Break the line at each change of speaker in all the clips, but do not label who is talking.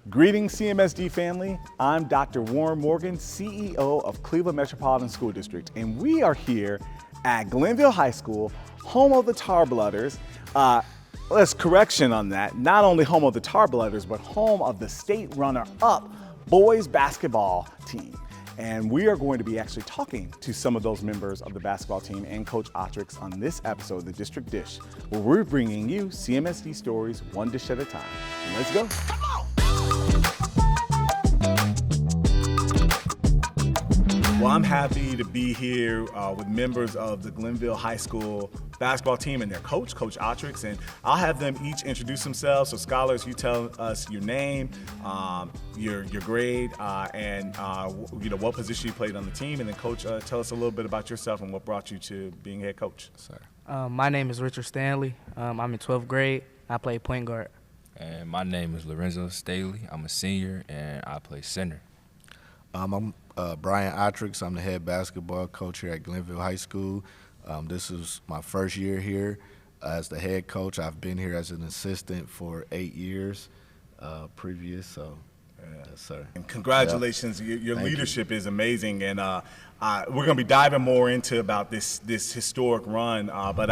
Greetings, CMSD family. I'm Dr. Warren Morgan, CEO of Cleveland Metropolitan School District, and we are here at Glenville High School, home of the Tar Blooders. Let's correction on that. Not only home of the Tar Blooders, but home of the state runner-up boys basketball team. And we are going to be actually talking to some of those members of the basketball team and Coach Otrix on this episode of the District Dish, where we're bringing you CMSD stories one dish at a time. Let's go. Come on. Well, I'm happy to be here with members of the Glenville High School basketball team and their coach, Coach Otrix, and I'll have them each introduce themselves. So scholars, you tell us your name, your grade, and what position you played on the team, and then Coach, tell us a little bit about yourself and what brought you to being head coach.
My name is Richard Stanley. I'm in 12th grade. I play point guard.
And my name is Lorenzo Staley. I'm a senior, and I play center.
I'm Brian Otrix. I'm the head basketball coach here at Glenville High School. This is my first year here as the head coach. I've been here as an assistant for 8 years previous, so yes, sir.
And congratulations, your leadership is amazing, and we're going to be diving more into about this historic run, but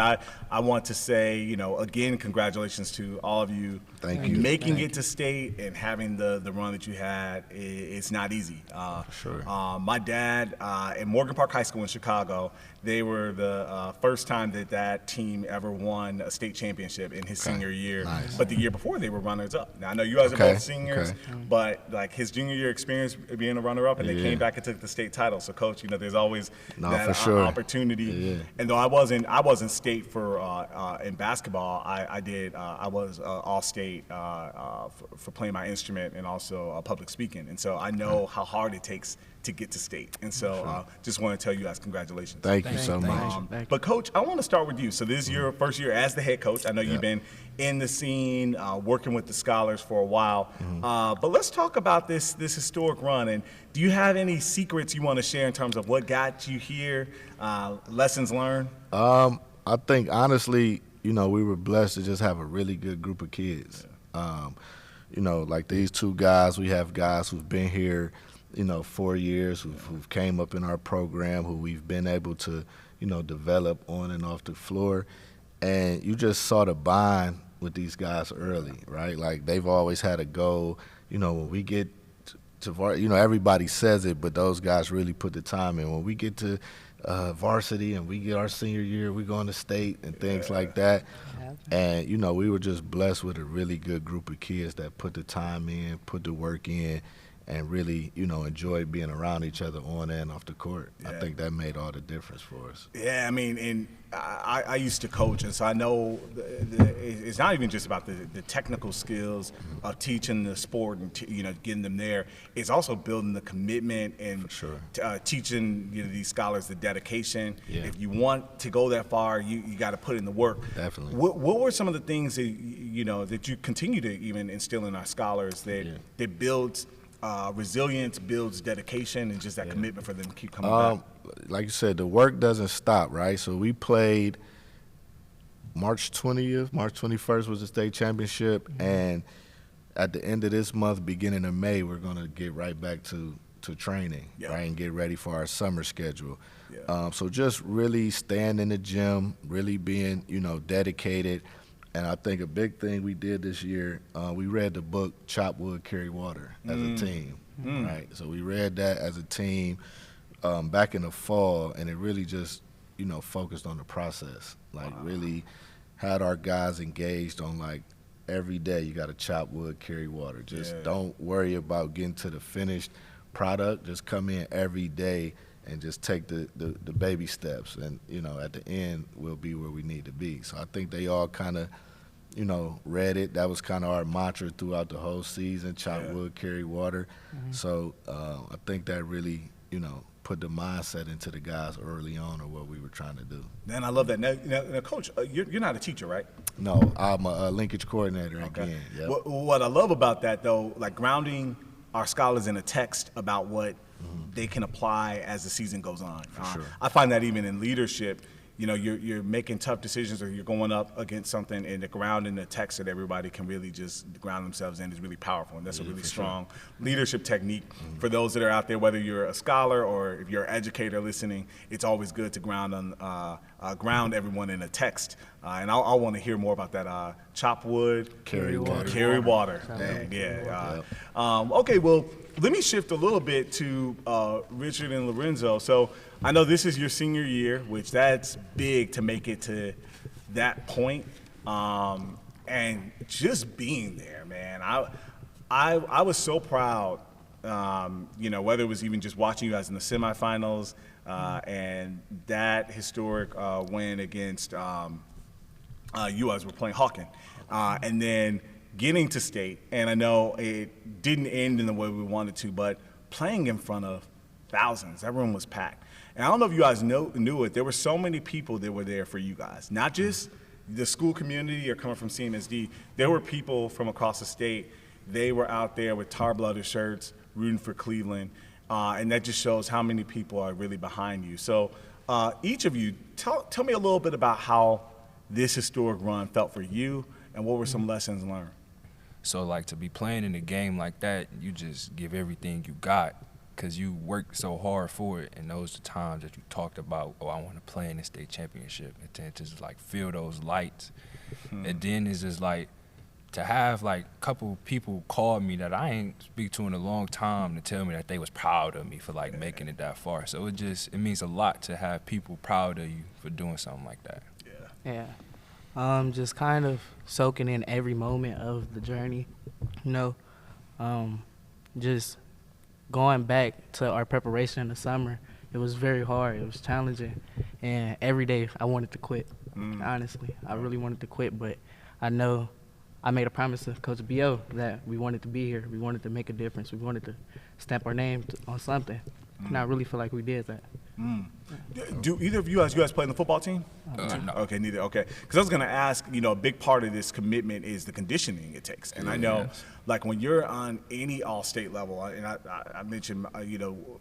I want to say, again, congratulations to all of you.
Thank you.
Making it to state and having the run that you had, it's not easy.
Sure.
My dad at Morgan Park High School in Chicago, they were the first time that team ever won a state championship in his senior year.
Nice.
But the year before, they were runners-up. Now, I know you guys are both seniors, but like his junior year experience being a runner-up, and they came back and took the state title. So, Coach, there's always that opportunity.
Yeah.
And though I wasn't state for in basketball, I was all-state for playing my instrument and also public speaking. And so I know how hard it takes to get to state. And so just want to tell you guys congratulations.
Thank you so much.
But Coach, I want to start with you. So this is your first year as the head coach. I know you've been in the scene, working with the scholars for a while. But let's talk about this historic run. And do you have any secrets you want to share in terms of what got you here, lessons learned?
I think, honestly, we were blessed to just have a really good group of kids. Like these two guys, we have guys who've been here 4 years, who've came up in our program, who we've been able to, develop on and off the floor. And you just saw the bond with these guys early, right? Like they've always had a goal. When we get to everybody says it, but those guys really put the time in. When we get to varsity and we get our senior year, we go into state and things like that. And, we were just blessed with a really good group of kids that put the time in, put the work in, and really, enjoyed being around each other on and off the court. I think that made all the difference for us.
Yeah, I mean, and I used to coach, and so I know it's not even just about the technical skills of teaching the sport and getting them there. It's also building the commitment and teaching these scholars the dedication. Yeah. If you want to go that far, you got to put in the work.
Definitely.
What were some of the things that that you continue to even instill in our scholars that builds resilience, builds dedication, and just that commitment for them to keep coming back?
Like you said, the work doesn't stop, right? So we played March 20th, March 21st was the state championship, and at the end of this month, beginning of May, we're going to get right back to training, right, and get ready for our summer schedule. So just really staying in the gym, really being, dedicated. And I think a big thing we did this year, we read the book Chop Wood, Carry Water as a team, right? So we read that as a team back in the fall, and it really just, focused on the process. Like really had our guys engaged on like every day you got to chop wood, carry water. Just don't worry about getting to the finished product. Just come in every day and just take the baby steps. And, at the end, we'll be where we need to be. So I think they all kind of, read it. That was kind of our mantra throughout the whole season, chop wood, carry water. So I think that really, put the mindset into the guys early on of what we were trying to do.
Man, I love that. Now Coach, you're not a teacher, right?
No, I'm a linkage coordinator again. Yep.
What I love about that, though, like grounding our scholars in a text about what they can apply as the season goes on.
For sure.
I find that even in leadership, you're making tough decisions, or you're going up against something, and the ground and the text that everybody can really just ground themselves in is really powerful, and that's a really strong leadership technique for those that are out there. Whether you're a scholar or if you're an educator listening, it's always good to ground everyone in a text. And I want to hear more about that. Chop wood,
Carry water.
Carry water. Dang, yeah. Okay, well, let me shift a little bit to Richard and Lorenzo. So I know this is your senior year, which that's big to make it to that point. And just being there, man, I was so proud. Whether it was even just watching you guys in the semifinals and that historic win against you guys were playing Hawken, and then getting to state. And I know it didn't end in the way we wanted to, but playing in front of thousands, everyone was packed. And I don't know if you guys knew it, there were so many people that were there for you guys, not just the school community or coming from CMSD. There were people from across the state. They were out there with Tar Blooded shirts, rooting for Cleveland, and that just shows how many people are really behind you. So each of you, tell me a little bit about how this historic run felt for you, and what were some lessons learned?
So, like, to be playing in a game like that, you just give everything you got because you worked so hard for it, and those are the times that you talked about, oh, I want to play in the state championship, and then just, like, feel those lights. And then it's just, like, to have, like, a couple people call me that I ain't speak to in a long time to tell me that they was proud of me for, like, making it that far. So it means a lot to have people proud of you for doing something like that.
Yeah. Just kind of soaking in every moment of the journey, just going back to our preparation in the summer. It was very hard. It was challenging. And every day I wanted to quit, honestly. I really wanted to quit, but I know I made a promise to Coach B.O. that we wanted to be here. We wanted to make a difference. We wanted to stamp our name on something. And I really feel like we did that.
Do either of you guys play in the football team?
No.
Okay, neither. Okay, because I was gonna ask. A big part of this commitment is the conditioning it takes, and I know, like when you're on any all-state level, and I mentioned,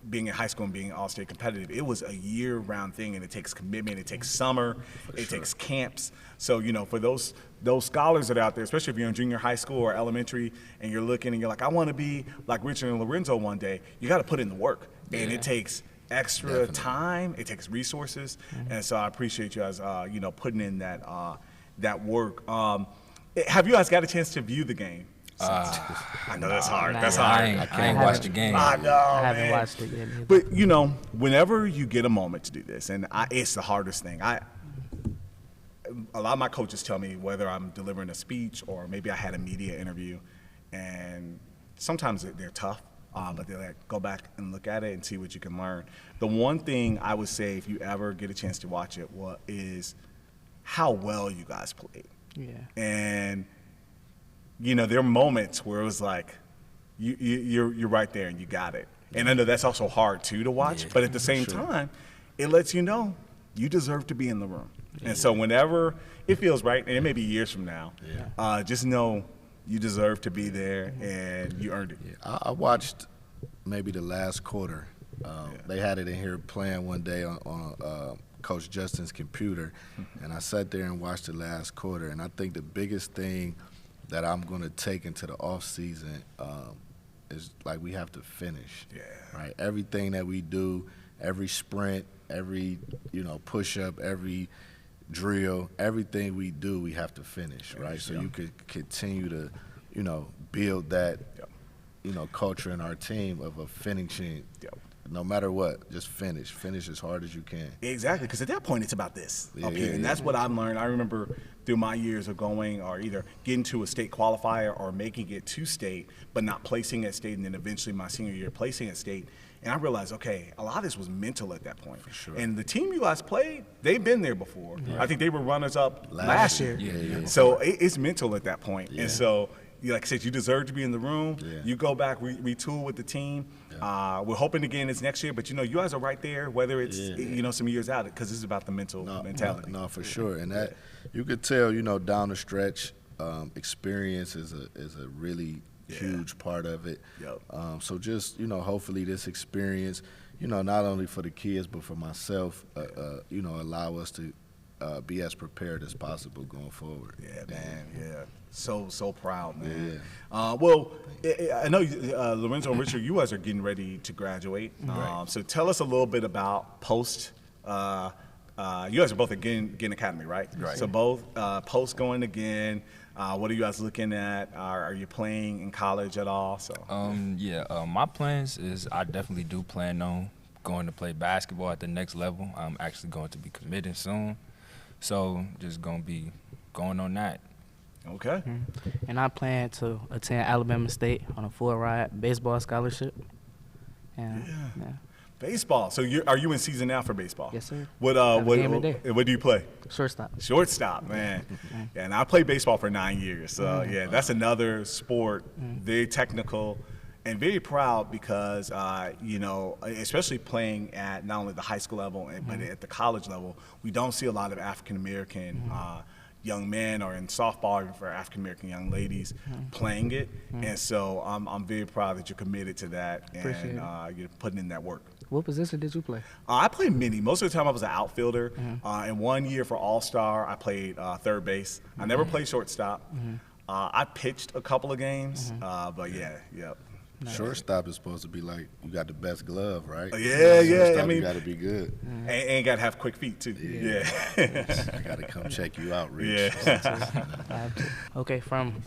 being in high school and being all-state competitive, it was a year-round thing, and it takes commitment. It takes summer, it takes camps. So for those scholars that are out there, especially if you're in junior high school or elementary, and you're looking and you're like, I want to be like Richard and Lorenzo one day. You got to put in the work, and it takes extra time, it takes resources, and so I appreciate you guys, putting in that work. Have you guys got a chance to view the game? I know that's hard. That's hard.
I can't watch the game.
I know,
I haven't watched it yet either.
But whenever you get a moment to do this, and it's the hardest thing. A lot of my coaches tell me whether I'm delivering a speech or maybe I had a media interview, and sometimes they're tough. But they're like, go back and look at it and see what you can learn. The one thing I would say, if you ever get a chance to watch it, is how well you guys played.
Yeah.
And there are moments where it was like, you're right there and you got it. And I know that's also hard too to watch, but at the same time, it lets you know you deserve to be in the room. And so whenever it feels right, and it may be years from now, just know you deserve to be there, and you earned it.
Yeah, I watched maybe the last quarter. They had it in here playing one day on Coach Justin's computer, and I sat there and watched the last quarter. And I think the biggest thing that I'm going to take into the off season is like we have to finish. Right. Everything that we do, every sprint, every push up, every drill, everything we do, we have to finish, right? So you could continue to, build that, culture in our team of a finishing, no matter what, just finish as hard as you can.
Exactly, because at that point, it's about this up here, and that's what I've learned. I remember through my years of going or either getting to a state qualifier or making it to state, but not placing at state, and then eventually my senior year placing at state. And I realized, okay, a lot of this was mental at that point. For sure. And the team you guys played, they've been there before. Right. I think they were runners-up last year. So it's mental at that point. And so, like I said, you deserve to be in the room. You go back, retool with the team. We're hoping again it's next year, but you guys are right there, whether it's some years out, because this is about the mental mentality.
No, for sure. And that you could tell, down the stretch, experience is a really huge part of it. So just, hopefully this experience, not only for the kids but for myself, allow us to be as prepared as possible going forward.
Yeah, man. Yeah. So proud, man.
Yeah.
Well, I know Lorenzo and Richard, you guys are getting ready to graduate.
Right.
So tell us a little bit about post. You guys are both at Ginn Academy, right?
Right.
So both post going again. What are you guys looking at? Are you playing in college at all? So.
My plans is I definitely do plan on going to play basketball at the next level. I'm actually going to be committing soon. So just going to be going on that.
Okay.
And I plan to attend Alabama State on a full ride baseball scholarship. And, yeah.
Baseball. So are you in season now for baseball?
Yes, sir.
What
Have a game today.
what do you play?
Shortstop.
Shortstop, man. Yeah, and I played baseball for 9 years. So yeah, that's another sport, very technical, and very proud because especially playing at not only the high school level but at the college level, we don't see a lot of African American young men, or in softball even for African American young ladies playing it. And so I'm very proud that you're committed to that and you're putting in that work.
What position did you play?
I played many. Most of the time I was an outfielder. And 1 year for All-Star, I played third base. I never played shortstop. I pitched a couple of games, but yeah.
Nice.
Shortstop is supposed to be like you got the best glove, right?
Yeah.
Shortstop,
I mean,
you got to be good.
And got to have quick feet too. Yeah.
I got to come check you out, Rich.
Yeah.
Okay, from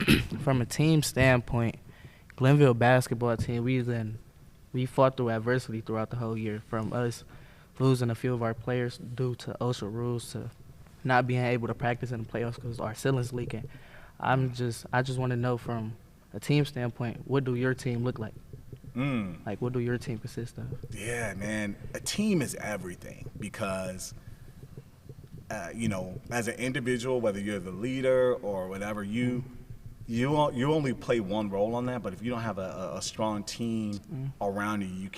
a team standpoint, Glenville basketball team, we fought through adversity throughout the whole year. From us losing a few of our players due to OSHA rules to not being able to practice in the playoffs because our ceiling's leaking. I just want to know from a team standpoint, what do your team look like? Like, what do your team consist of?
Yeah, man. A team is everything because, as an individual, whether you're the leader or whatever, you only play one role on that. But if you don't have a strong team around you, you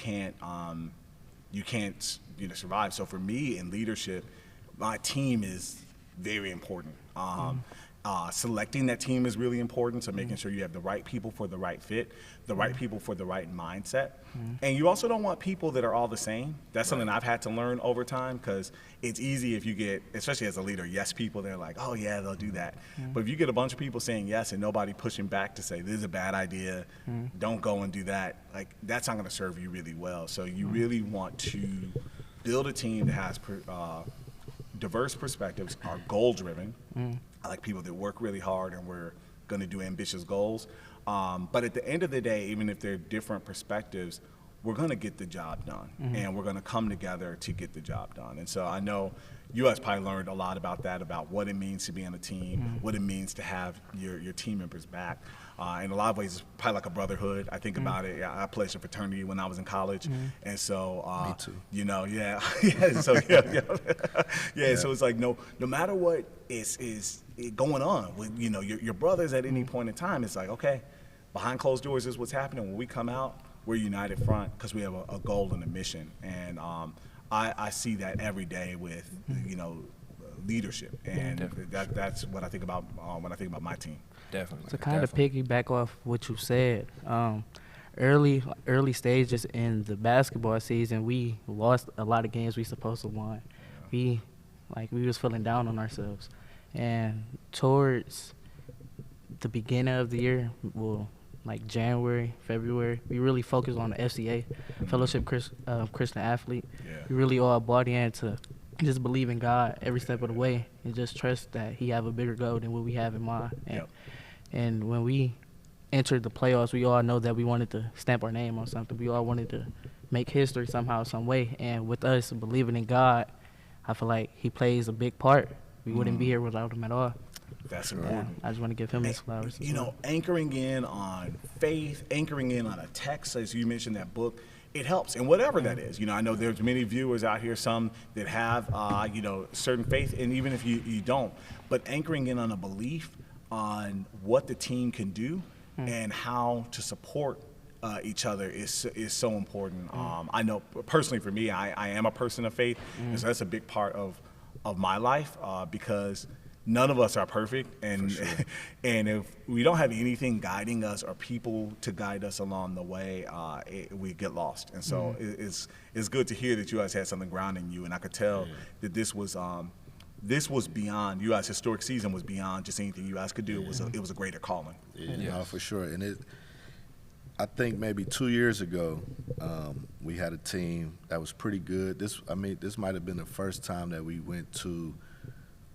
can't survive. So for me in leadership, my team is very important. Selecting that team is really important, so making sure you have the right people for the right fit, the right people for the right mindset. And you also don't want people that are all the same. That's something I've had to learn over time, because it's easy if you get, especially as a leader, yes people, they're like, oh yeah, they'll do that. But if you get a bunch of people saying yes and nobody pushing back to say, this is a bad idea, don't go and do that, like that's not gonna serve you really well. So you really want to build a team that has diverse perspectives, are goal-driven. I like people that work really hard and we're going to do ambitious goals. But at the end of the day, even if they're different perspectives, we're going to get the job done. And we're going to come together to get the job done. And so I know you guys probably learned a lot about that, about what it means to be on a team, what it means to have your team members back. In a lot of ways, it's probably like a brotherhood. I think about it. I pledged a fraternity when I was in college, and so
Me too.
So it's like no matter what is going on with your brothers at any point in time, it's like, okay, behind closed doors is what's happening. When we come out, we're united front because we have a goal and a mission, and I see that every day with leadership, and that's what I think about when I think about my team.
Definitely.
To kind of piggyback off what you said, early stages in the basketball season, we lost a lot of games we supposed to won. We was feeling down on ourselves, and towards the beginning of the year, like January, February, we really focused on the FCA, Fellowship Christian Athlete. We really all bought into just believe in God every step of the way and just trust that He have a bigger goal than what we have in mind. And when we entered the playoffs, we all know that we wanted to stamp our name on something. We all wanted to make history somehow, some way. And with us believing in God, I feel like He plays a big part. We wouldn't be here without Him at all.
That's important.
I just want to give Him His flowers.
Anchoring in on faith, anchoring in on a text, as you mentioned that book, it helps, and whatever that is. I know there's many viewers out here, some that have, certain faith, and even if you don't, but anchoring in on a belief on what the team can do and how to support each other is so important. I know personally for me, I am a person of faith, and so that's a big part of my life because none of us are perfect, and and if we don't have anything guiding us or people to guide us along the way, we get lost. And so it's good to hear that you guys had something grounding you, and I could tell that this was this was beyond, you guys' historic season was beyond just anything you guys could do. It was a greater calling.
Yeah, no, for sure. And I think maybe 2 years ago, we had a team that was pretty good. This might have been the first time that we went to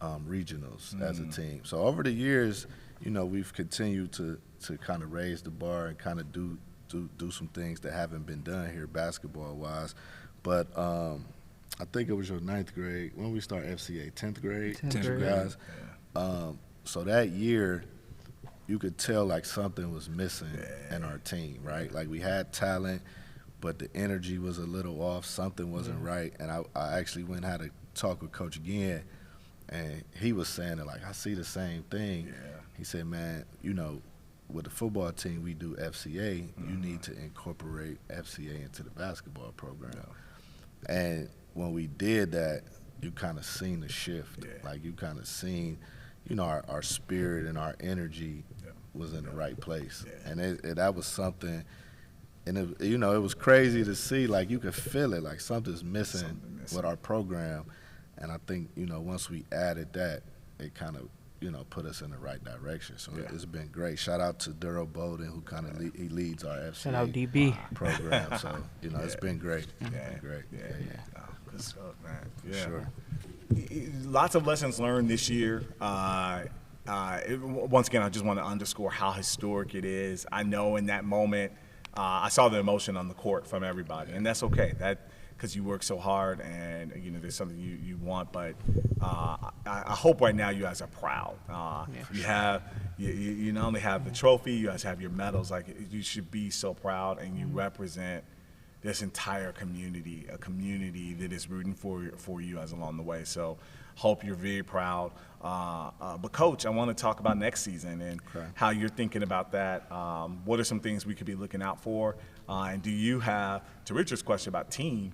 regionals as a team. So over the years, we've continued to kind of raise the bar and kind of do some things that haven't been done here basketball-wise. But I think it was your 9th grade. When we start FCA? 10th grade?
10th grade.
Guys. So that year, you could tell like something was missing in our team, right? Like we had talent, but the energy was a little off. Something wasn't right. And I actually went and had a talk with Coach again, and he was saying that, like, I see the same thing. He said, man, with the football team, we do FCA. You need to incorporate FCA into the basketball program. And when we did that, you kind of seen the shift. Like you kind of seen, our spirit and our energy was in the right place. And that was something, and it was crazy to see. Like you could feel it, like something's missing with our program. And I think, once we added that, it kind of, put us in the right direction. So it's been great. Shout out to Duro Bowden, who kind of he leads our FCA
Shout out DB
program. So, it's been great. It's been great.
Oh, good stuff, man.
For sure.
Lots of lessons learned this year. Once again, I just want to underscore how historic it is. I know in that moment, I saw the emotion on the court from everybody, and that's okay. Because you work so hard, and there's something you want. But I hope right now you guys are proud. You not only have the trophy, you guys have your medals. Like you should be so proud, and you represent this entire community, a community that is rooting for you guys along the way. So hope you're very proud. But Coach, I want to talk about next season and how you're thinking about that. What are some things we could be looking out for? And do you have, to Richard's question about team,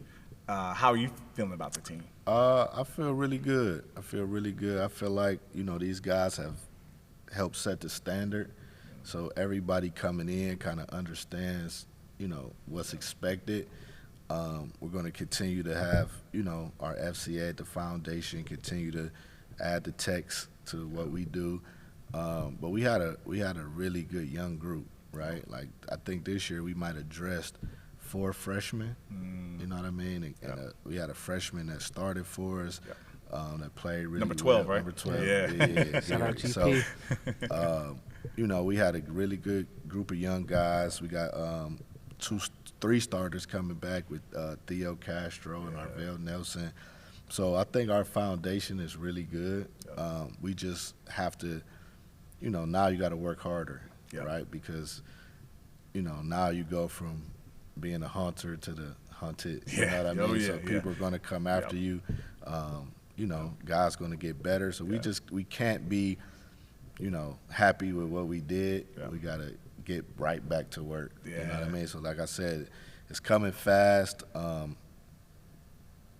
how are you feeling about the team?
I feel really good. I feel like, these guys have helped set the standard. So everybody coming in kind of understands, what's expected. We're going to continue to have, our FCA at the foundation, continue to add the text to what we do. But we had a really good young group, right? Like I think this year we might have dressed 4 freshmen, you know what I mean? And we had a freshman that started for us, that played really
Number 12,
well.
right?
Number 12,
yeah.
Shout out
So, we had a really good group of young guys. We got 3 starters coming back with Theo Castro and Arvell Nelson. So I think our foundation is really good. We just have to, now you got to work harder, right? Because, now you go from being a hunter to the hunted, you know what I mean? So people are going to come after you. Guys going to get better. So we can't be, happy with what we did. We got to get right back to work. You know what I mean? So like I said, it's coming fast.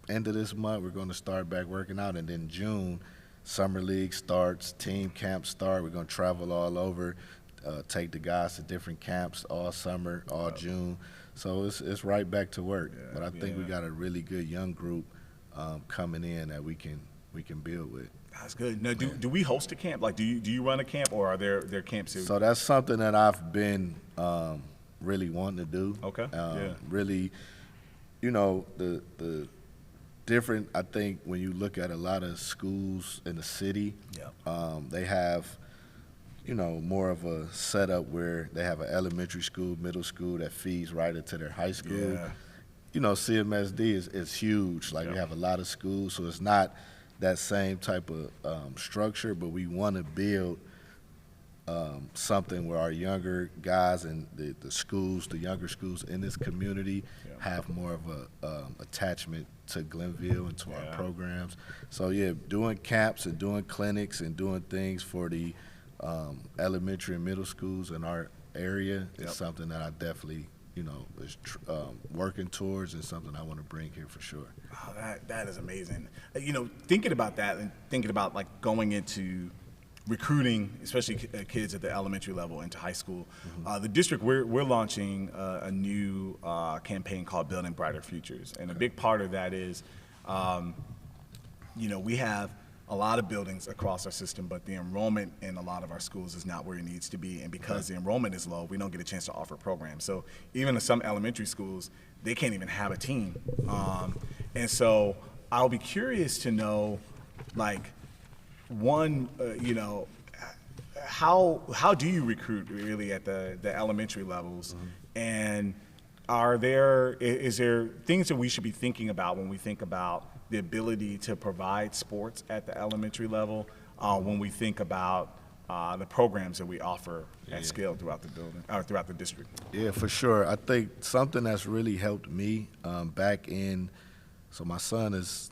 End of this month, we're going to start back working out. And then June, Summer League starts, team camps start. We're going to travel all over, take the guys to different camps all summer, all June. So it's right back to work. But I think we got a really good young group coming in that we can build with.
That's good. Now, do we host a camp? Like, do you run a camp, or are there camps here?
So that's something that I've been really wanting to do.
Okay.
Really, the different. I think when you look at a lot of schools in the city, they have, more of a setup where they have an elementary school, middle school that feeds right into their high school. CMSD is huge. Like we have a lot of schools, so it's not that same type of structure, but we want to build something where our younger guys and the younger schools in this community have more of a attachment to Glenville and to our programs. So doing camps and doing clinics and doing things for the elementary and middle schools in our area is something that I definitely is working towards, and something I want to bring here for sure.
Oh, that is amazing. Thinking about that and thinking about like going into recruiting, especially kids at the elementary level into high school. The district, we're launching a new campaign called Building Brighter Futures, and a big part of that is, we have a lot of buildings across our system, but the enrollment in a lot of our schools is not where it needs to be. And because the enrollment is low, we don't get a chance to offer programs. So even in some elementary schools, they can't even have a team. And so I'll be curious to know, like, one, how do you recruit really at the elementary levels? And is there things that we should be thinking about when we think about the ability to provide sports at the elementary level, when we think about the programs that we offer at scale throughout the building, or throughout the district?
Yeah, for sure. I think something that's really helped me so my son is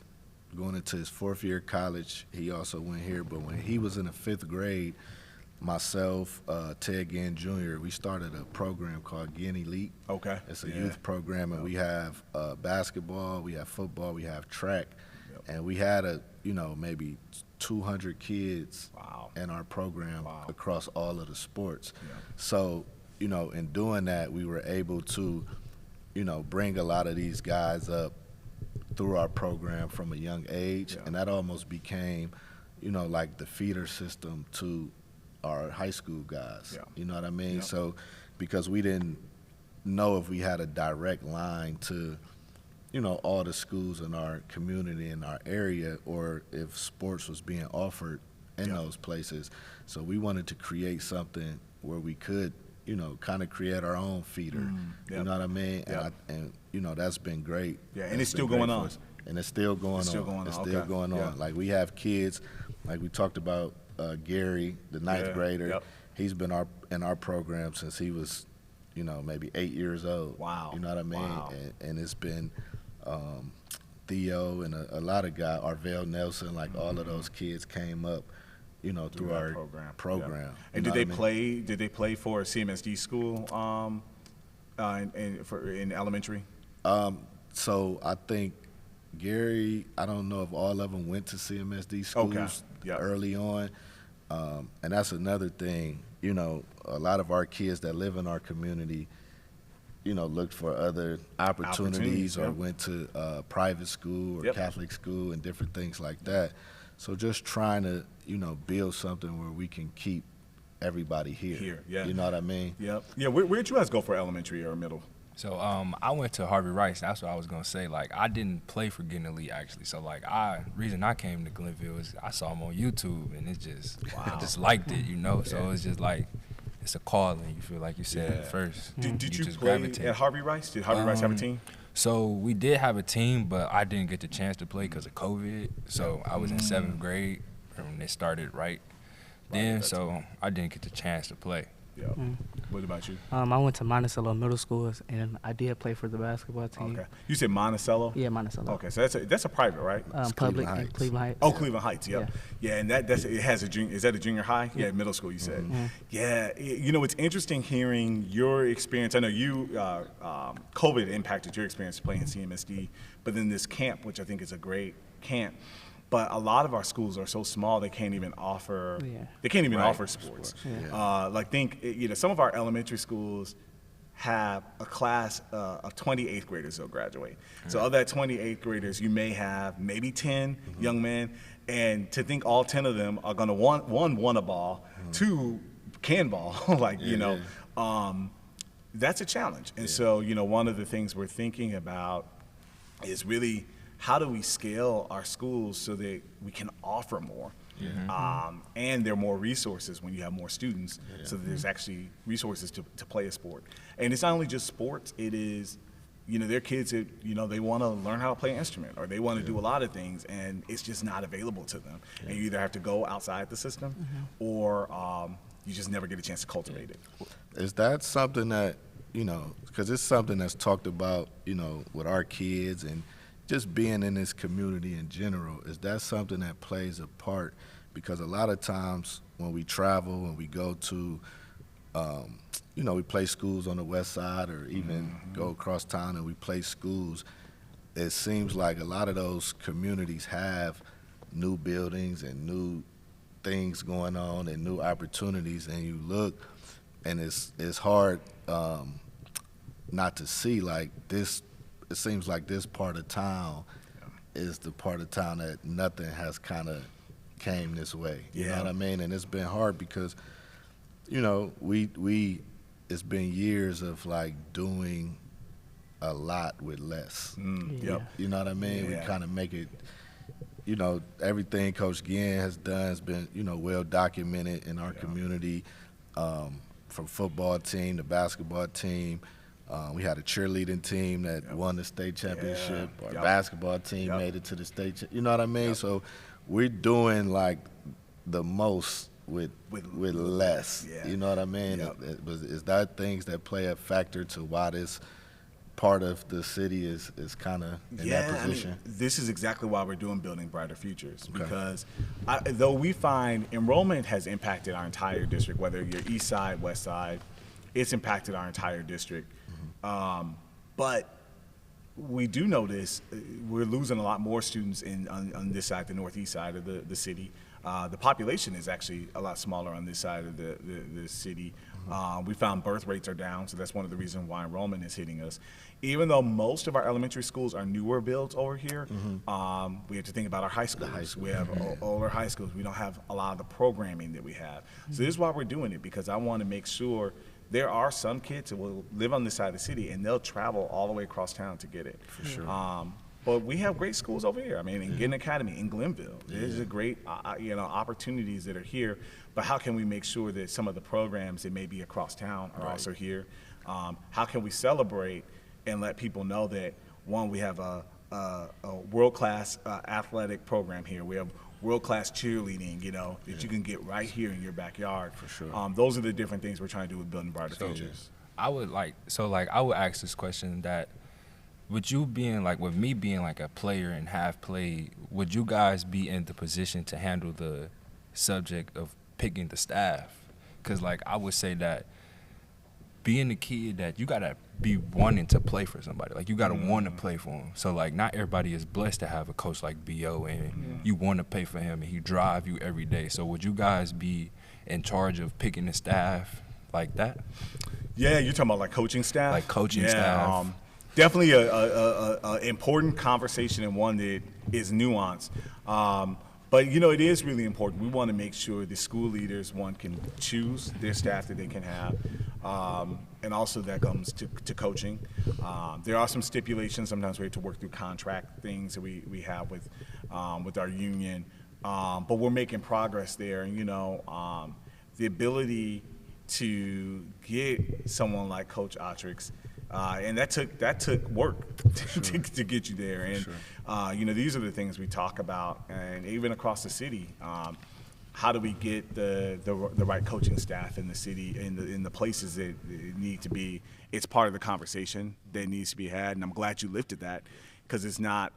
going into his 4th year of college. He also went here, but when he was in the 5th grade, myself, Ted Ginn Jr., we started a program called Ginn Elite.
Okay.
It's a youth program, and we have basketball, we have football, we have track, and we had maybe 200 kids in our program across all of the sports. So, in doing that, we were able to, bring a lot of these guys up through our program from a young age, and that almost became, like the feeder system to our high school guys. You know what I mean? So, because we didn't know if we had a direct line to, all the schools in our community, in our area, or if sports was being offered in those places. So we wanted to create something where we could, kind of create our own feeder. You know what I mean? And that's been great.
Yeah, and it's still going on.
And it's still going on. It's still going on. Like, we have kids, like we talked about, Gary, the 9th grader. He's been in our program since he was, maybe 8 years old.
Wow.
You know what I mean? And it's been Theo and a lot of guys, Arvell Nelson, like all of those kids came up, through our program.
And did they play for a CMSD school in elementary?
So I think Gary, I don't know if all of them went to CMSD schools early on. And that's another thing, a lot of our kids that live in our community, looked for other opportunities or went to private school or Catholic school and different things like that. So just trying to, build something where we can keep everybody here. You know what I mean?
Yeah, where'd you guys go for elementary or middle?
So I went to Harvey Rice. That's what I was gonna say. Like, I didn't play for Ginn Elite actually. So like, reason I came to Glenville is I saw him on YouTube, and I just liked it, So it's just like, it's a calling. You feel like you said at first.
Did you
just
play
gravitate.
at Harvey Rice? Did Harvey Rice have a team?
So we did have a team, but I didn't get the chance to play because of COVID. So I was in 7th grade when it started then. So I didn't get the chance to play.
What about you?
I went to Monticello Middle School, and I did play for the basketball team.
Okay. You said Monticello?
Yeah, Monticello.
Okay, so that's a private, right?
Public in Cleveland Heights.
Oh, Cleveland Heights, yeah, and it has a junior. Is that a junior high? Yeah, middle school. You said. Yeah, it's interesting hearing your experience. I know you COVID impacted your experience playing CMSD, but then this camp, which I think is a great camp. But a lot of our schools are so small they can't even offer. They can't even offer sports. Some of our elementary schools have a class of 28th graders that'll graduate. So of that 28th graders, you may have maybe 10 young men, and to think all 10 of them are going to want a ball, 2 can ball, that's a challenge. And so one of the things we're thinking about is really, how do we scale our schools so that we can offer more? And there are more resources when you have more students, so that there's actually resources to play a sport. And it's not only just sports, it is, there are kids that, they want to learn how to play an instrument, or they want to do a lot of things, and it's just not available to them. And you either have to go outside the system, or you just never get a chance to cultivate it.
Is that something that, because it's something that's talked about, with our kids and just being in this community in general, is that something that plays a part? Because a lot of times when we travel, when we go to, we play schools on the west side, or even go across town and we play schools, it seems like a lot of those communities have new buildings and new things going on and new opportunities, and you look and it's hard not to see like this. It seems like this part of town is the part of town that nothing has kind of came this way. You
Yeah.
know what I mean? And it's been hard because, you know, it's been years of like doing a lot with less.
Yep.
You know what I mean?
Yeah.
We kind of make it, you know, everything Coach Ginn has done has been, you know, well documented in our community, from football team to basketball team. We had a cheerleading team that won the state championship.
Yeah.
Our
Yep.
basketball team
Yep.
made it to the state. You know what I mean? So we're doing like the most with less.
Yeah.
You know what I mean?
Yep.
Is that things that play a factor to why this part of the city is kind of in that position?
I mean, this is exactly why we're doing Building Brighter Futures,
Okay.
because though we find enrollment has impacted our entire district, whether you're east side, west side, it's impacted our entire district. But we do notice we're losing a lot more students on this side, the northeast side of the city. The population is actually a lot smaller on this side of the city. We found birth rates are down, so that's one of the reasons why enrollment is hitting us. Even though most of our elementary schools are newer builds over here, we have to think about our high schools. We have older high schools. We don't have a lot of the programming that we have. So this is why we're doing it, because I want to make sure there are some kids that will live on this side of the city and they'll travel all the way across town to get it.
For sure.
But we have great schools over here. I mean, in Ginn Academy, in Glenville, there's a great, opportunities that are here. But how can we make sure that some of the programs that may be across town are also here? How can we celebrate and let people know that, one, we have a world-class athletic program here. We have world-class cheerleading, that you can get right here in your backyard.
For sure.
Those are the different things we're trying to do with Building Brighter
So,
Futures.
I would ask this question that, with me being like a player and have played, would you guys be in the position to handle the subject of picking the staff? Because like I would say that being the kid that you gotta be wanting to play for somebody, like you gotta want to play for him. So like not everybody is blessed to have a coach like Bo, and you want to pay for him and he drive you every day. So would you guys be in charge of picking the staff like that?
Yeah, you're talking about like coaching staff?
Like coaching staff.
Definitely a important conversation, and one that is nuanced. But it is really important. We want to make sure the school leaders, one, can choose their staff that they can have, and also that comes to coaching. There are some stipulations. Sometimes we have to work through contract things that we have with our union, but we're making progress there. And the ability to get someone like Coach Otrix. And that took work to get you there. And these are the things we talk about, and even across the city. How do we get the right coaching staff in the city, in the places that it need to be? It's part of the conversation that needs to be had, and I'm glad you lifted that, because it's not.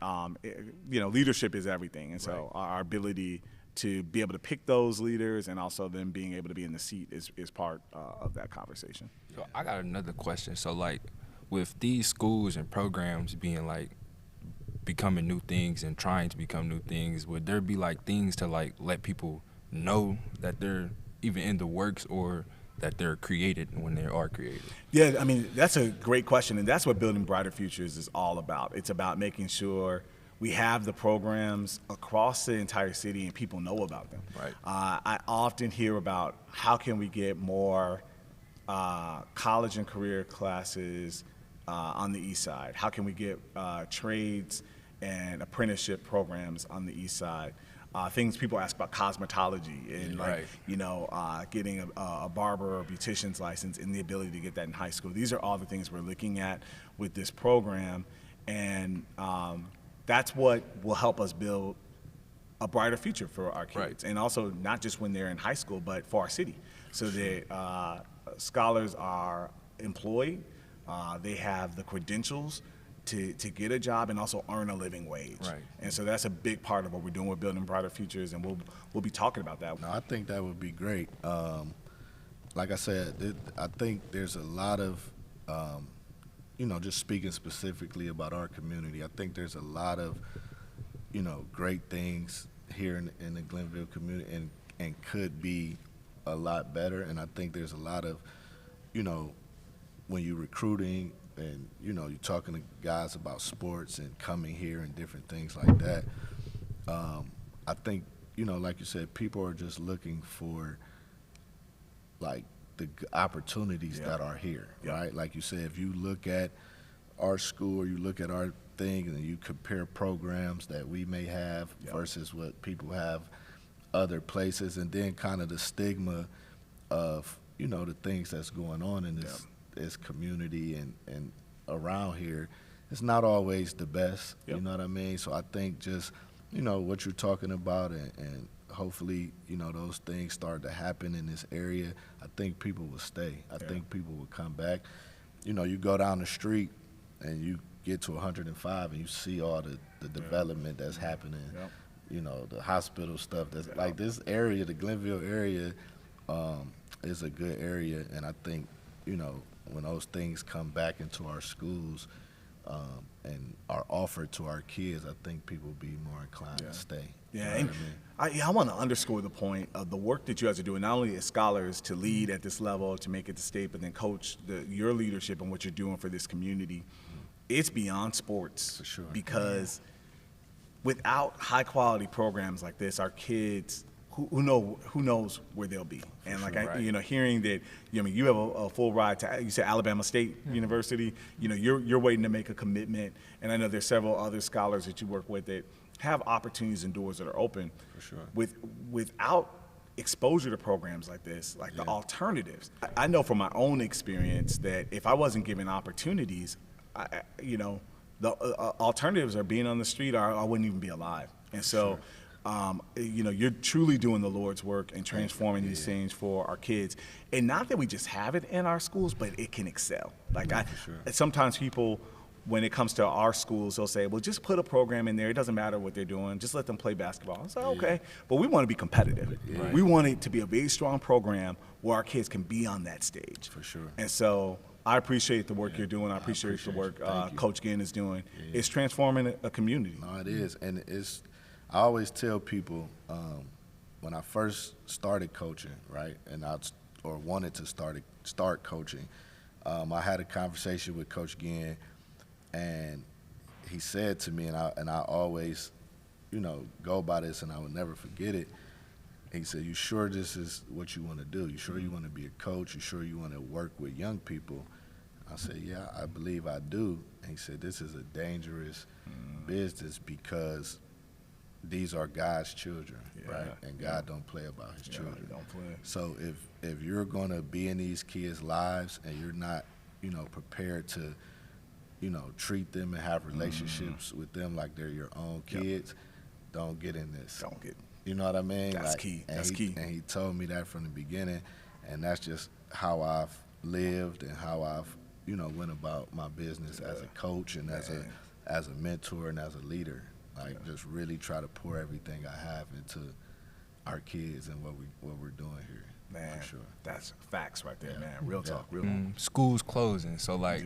Leadership is everything, and so our ability to be able to pick those leaders and also them being able to be in the seat is part of that conversation.
So I got another question. So like, with these schools and programs being like becoming new things and trying to become new things, would there be like things to like let people know that they're even in the works or that they're created when they are created?
Yeah, I mean, that's a great question, and that's what Building Brighter Futures is all about. It's about making sure we have the programs across the entire city and people know about them.
Right.
I often hear about how can we get more college and career classes on the east side? How can we get trades and apprenticeship programs on the east side? Things people ask about cosmetology and getting a barber or beautician's license and the ability to get that in high school. These are all the things we're looking at with this program, and that's what will help us build a brighter future for our kids, and also not just when they're in high school, but for our city, so that scholars are employed, they have the credentials to get a job and also earn a living wage.
Right.
And so that's a big part of what we're doing with Building Brighter Futures, and we'll be talking about that.
No, I think that would be great. Like I said, I think there's a lot of, just speaking specifically about our community, I think there's a lot of, great things here in the Glenville community and could be a lot better. And I think there's a lot of, when you're recruiting and, you're talking to guys about sports and coming here and different things like that, I think you know, like you said, people are just looking for like the opportunities that are here, right? Like you said, if you look at our school or you look at our thing and you compare programs that we may have versus what people have other places, and then kind of the stigma of, you know, the things that's going on in this community and around here, it's not always the best, you know what I mean? So I think just, you know, what you're talking about and hopefully, you know, those things start to happen in this area, I think people will stay. I think people will come back. You know, you go down the street and you get to 105 and you see all the development that's happening, you know, the hospital stuff. That's like this area, the Glenville area, is a good area, and I think, you know, when those things come back into our schools and are offered to our kids, I think people will be more inclined to stay.
Yeah,
You know
and
what I mean?
I want to underscore the point of the work that you guys are doing, not only as scholars to lead at this level, to make it to state, but then coach your leadership and what you're doing for this community. It's beyond sports.
For sure.
Because without high quality programs like this, our kids, who knows where they'll be. And like, you know, hearing that, you know, you have a full ride to, you said Alabama State University, you know, you're waiting to make a commitment. And I know there's several other scholars that you work with that have opportunities and doors that are open.
For sure.
Without exposure to programs like this, like the alternatives. I know from my own experience that if I wasn't given opportunities, you know, the alternatives are being on the street, or I wouldn't even be alive. And so, you know, you're truly doing the Lord's work and transforming these things for our kids. And not that we just have it in our schools, but it can excel. Like sometimes people, when it comes to our schools, they'll say, well, just put a program in there. It doesn't matter what they're doing. Just let them play basketball. I say, okay. But we want to be competitive. We want it to be a very strong program where our kids can be on that stage.
For sure.
And so I appreciate the work you're doing. I appreciate the work Coach Ginn is doing. It's transforming a community.
No, it is. And I always tell people when I first started coaching, right, and or wanted to start coaching, I had a conversation with Coach Ginn, and he said to me, and I always, you know, go by this, and I will never forget it. He said, "You sure this is what you want to do? You sure you want to be a coach? You sure you want to work with young people?" I said, "Yeah, I believe I do." And he said, "This is a dangerous business because these are God's children, right? And God don't play about his children.
Don't play.
So if you're going to be in these kids' lives and you're not, you know, prepared to, you know, treat them and have relationships with them like they're your own kids, don't get in this.
Don't get.
You know what I mean?
That's key. That's key.
And he told me that from the beginning, and that's just how I've lived and how I've, you know, went about my business as a coach and as a mentor and as a leader. Like just really try to pour everything I have into our kids and what we're doing here.
Man,
for sure.
That's facts right there, man. Real talk, real talk.
Schools closing, so like,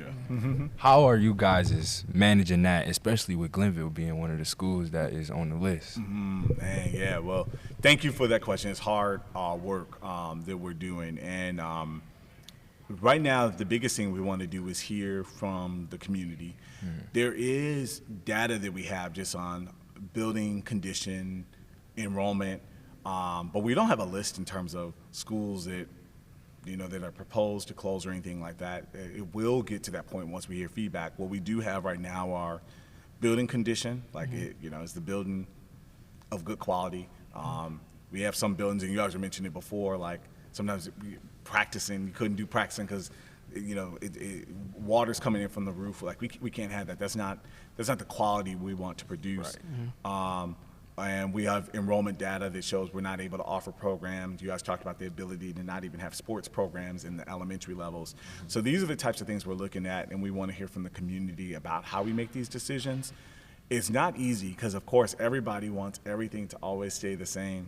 how are you guys managing that, especially with Glenville being one of the schools that is on the list?
Man, yeah. Well, thank you for that question. It's hard work that we're doing, and right now the biggest thing we want to do is hear from the community. There is data that we have just on building condition, enrollment. But we don't have a list in terms of schools that, you know, that are proposed to close or anything like that. It will get to that point once we hear feedback. What we do have right now are building condition, like you know, it's the building of good quality. We have some buildings, and you guys mentioned it before, like sometimes practicing, you couldn't do practicing because, you know, water's coming in from the roof. Like we can't have that. That's not the quality we want to produce. Right. And we have enrollment data that shows we're not able to offer programs. You guys talked about the ability to not even have sports programs in the elementary levels. So these are the types of things we're looking at, and we want to hear from the community about how we make these decisions. It's not easy because, of course, everybody wants everything to always stay the same.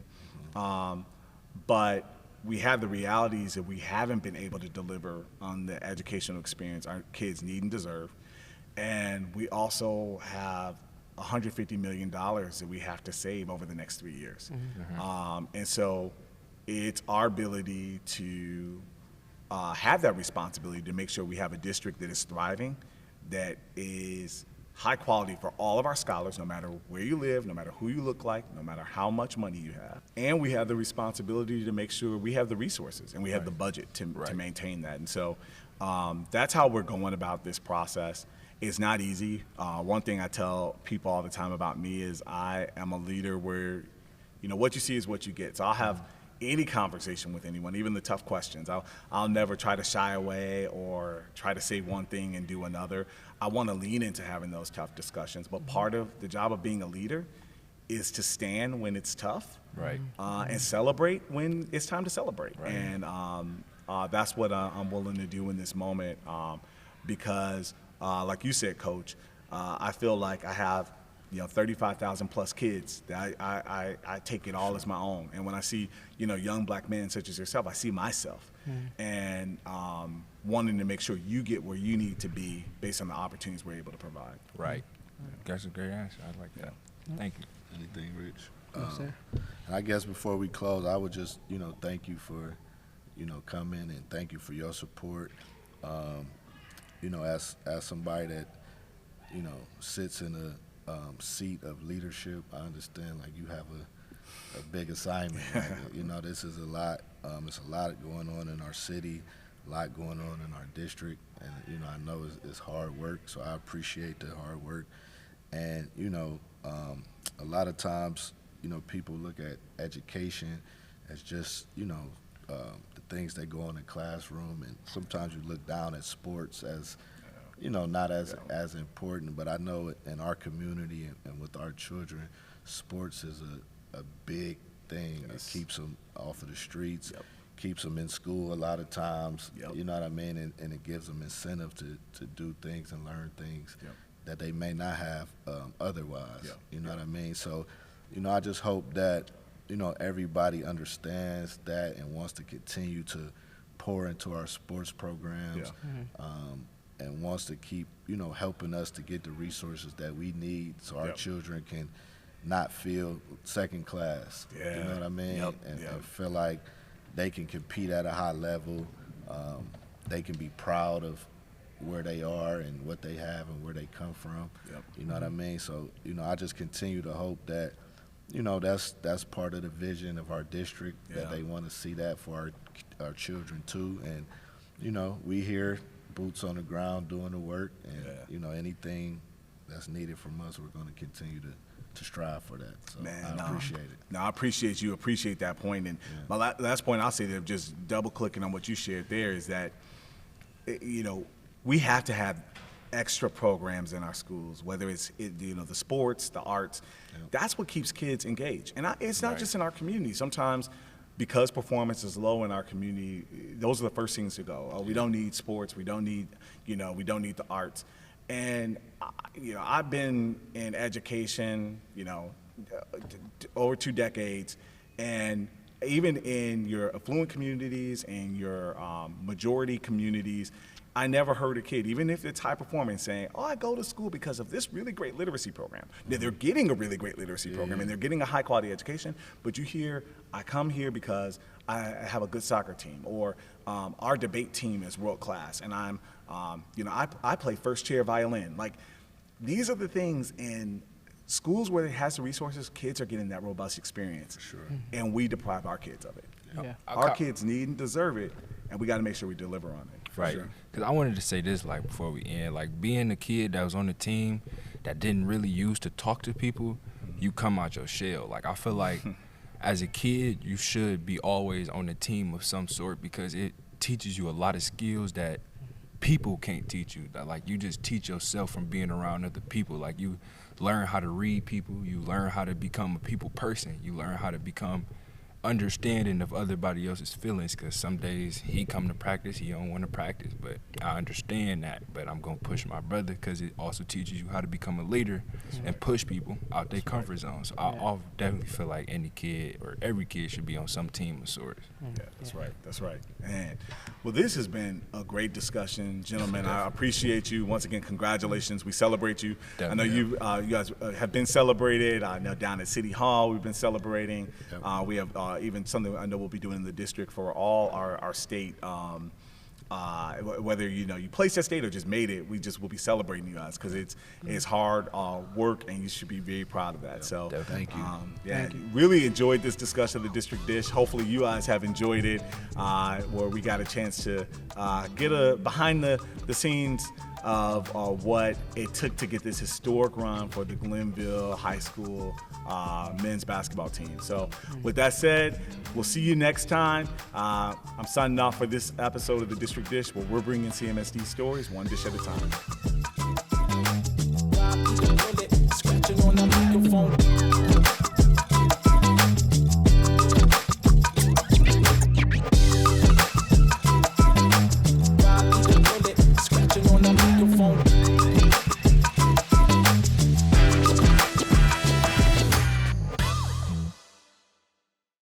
But we have the realities that we haven't been able to deliver on the educational experience our kids need and deserve. And we also have $150 million that we have to save over the next 3 years. And so it's our ability to have that responsibility to make sure we have a district that is thriving, that is high quality for all of our scholars, no matter where you live, no matter who you look like, no matter how much money you have. And we have the responsibility to make sure we have the resources and we have the budget to maintain that. And so that's how we're going about this process. It's not easy. One thing I tell people all the time about me is I am a leader where, what you see is what you get. So I'll have any conversation with anyone, even the tough questions. I'll never try to shy away or try to say one thing and do another. I want to lean into having those tough discussions, but part of the job of being a leader is to stand when it's tough,
Right.
And celebrate when it's time to celebrate.
Right.
And that's what I'm willing to do in this moment, because, like you said, Coach, I feel like I have 35,000 plus kids that I take it all as my own. And when I see, young black men such as yourself, I see myself and wanting to make sure you get where you need to be based on the opportunities we're able to provide.
Right. That's a great answer. I like that. Thank you.
Anything, Rich?
Yes, sir.
And I guess before we close, I would just, thank you for, coming and thank you for your support. As somebody that, sits in a seat of leadership, I understand like you have a big assignment. Like, this is a lot. It's a lot going on in our city, a lot going on in our district, and I know it's hard work. So I appreciate the hard work, and a lot of times people look at education as just the things that go on in the classroom, and sometimes you look down at sports as not as important, but I know in our community and with our children, sports is a big thing. Yes. It keeps them off of the streets, keeps them in school a lot of times, you know what I mean, and it gives them incentive to do things and learn things that they may not have otherwise, you know what I mean? So, I just hope that, everybody understands that and wants to continue to pour into our sports programs. And wants to keep, helping us to get the resources that we need so our children can not feel second class. You know what I mean? And feel like they can compete at a high level. They can be proud of where they are and what they have and where they come from. You know what I mean? So, I just continue to hope that, that's part of the vision of our district, that they want to see that for our children too. And, we here, boots on the ground doing the work, and anything that's needed from us, we're going to continue to strive for that. So I appreciate it.
No, I appreciate you. Appreciate that point. And my last point I'll say there, just double clicking on what you shared there, is that we have to have extra programs in our schools, whether it's the sports, the arts. That's what keeps kids engaged. And it's not just in our community. Sometimes, because performance is low in our community, those are the first things to go. Oh, we don't need sports. We don't need, we don't need the arts. And, I've been in education, over 2 decades. And even in your affluent communities and your majority communities, I never heard a kid, even if it's high performing, saying, oh, I go to school because of this really great literacy program. They're getting a really great literacy program and they're getting a high quality education, but you hear, I come here because I have a good soccer team, or our debate team is world class, and I'm, I play first chair violin. Like, these are the things in schools where it has the resources, kids are getting that robust experience. For sure. And we deprive our kids of it. Our kids need and deserve it, and we got to make sure we deliver on it.
Right. Because I wanted to say this, like, before we end, like, being a kid that was on the team that didn't really use to talk to people, you come out your shell. Like, I feel like as a kid, you should be always on a team of some sort, because it teaches you a lot of skills that people can't teach you. That, like, you just teach yourself from being around other people. Like, you learn how to read people. You learn how to become a people person. You learn how to become understanding of everybody else's feelings, because some days he come to practice, he don't want to practice, but I understand that, but I'm going to push my brother, because it also teaches you how to become a leader and push people out their comfort zone. So I definitely feel like any kid or every kid should be on some team of sorts.
That's right. That's right. And well, this has been a great discussion, gentlemen. I appreciate you. Once again, congratulations. We celebrate you. Definitely. I know you guys have been celebrated. I know down at City Hall we've been celebrating. We have even something I know we'll be doing in the district for all our state whether you placed at state or just made it, we just will be celebrating you guys because it's hard work and you should be very proud of that. So
Thank you.
Really enjoyed this discussion of the district dish. Hopefully you guys have enjoyed it, where we got a chance to get a behind the scenes of what it took to get this historic run for the Glenville High School men's basketball team. So with that said, we'll see you next time. I'm signing off for this episode of the District Dish, where we're bringing CMSD stories one dish at a time.